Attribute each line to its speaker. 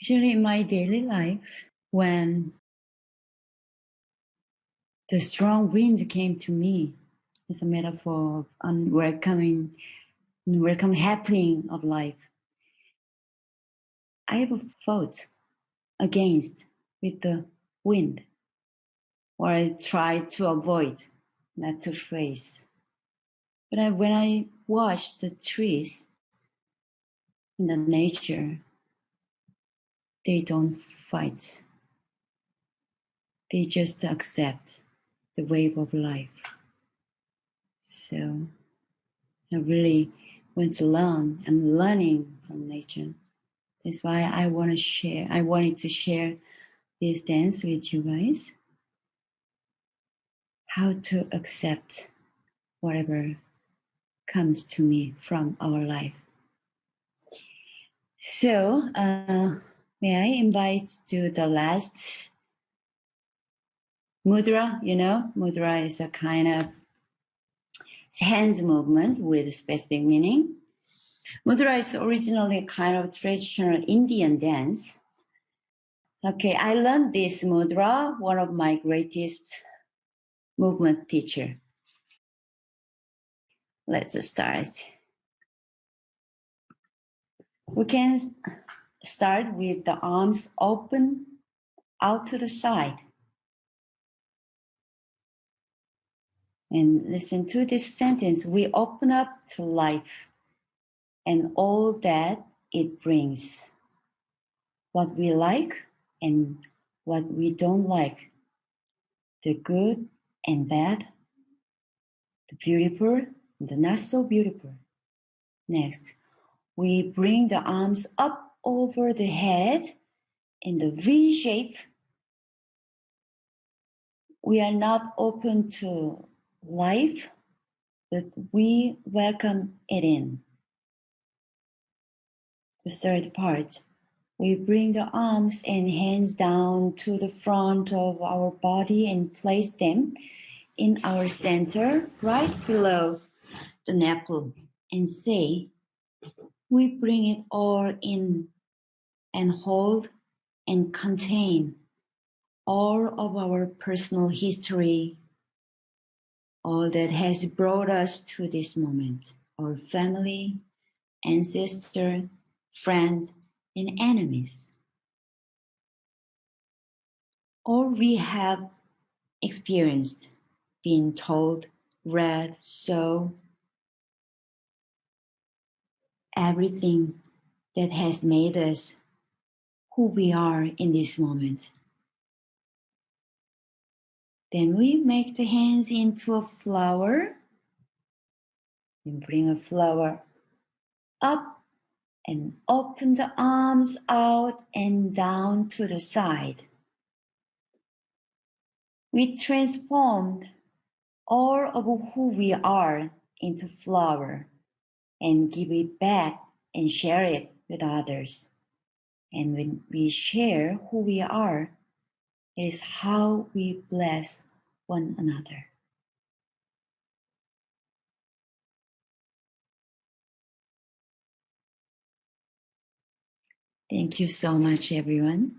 Speaker 1: Usually in my daily life, when the strong wind came to me, it's a metaphor of unwelcome happening of life. I have fought against with the wind, or I try to avoid, not to face. But when I watch the trees in the nature, they don't fight. They just accept the wave of life. So I really want to learn. I'm learning from nature. That's why I wanted to share this dance with you guys. How to accept whatever comes to me from our life. So, may I invite to the last mudra? You know, mudra is a kind of hands movement with specific meaning. Mudra is originally a kind of traditional Indian dance. Okay, I learned this mudra, one of my greatest movement teacher. Let's start. We can start with the arms open out to the side. And listen to this sentence. We open up to life and all that it brings. What we like and what we don't like. The good and bad. The beautiful and the not so beautiful. Next, we bring the arms up over the head in the V shape. We are not open to life, but we welcome it in. The third part, we bring the arms and hands down to the front of our body and place them in our center, right below the nipple, and say, we bring it all in and hold and contain all of our personal history, all that has brought us to this moment, our family, ancestor, friends, and enemies. All we have experienced, been told, read, saw, everything that has made us who we are in this moment. Then we make the hands into a flower and bring a flower up and open the arms out and down to the side. We transformed all of who we are into flower and give it back and share it with others. And when we share who we are, it is how we bless one another. Thank you so much, everyone.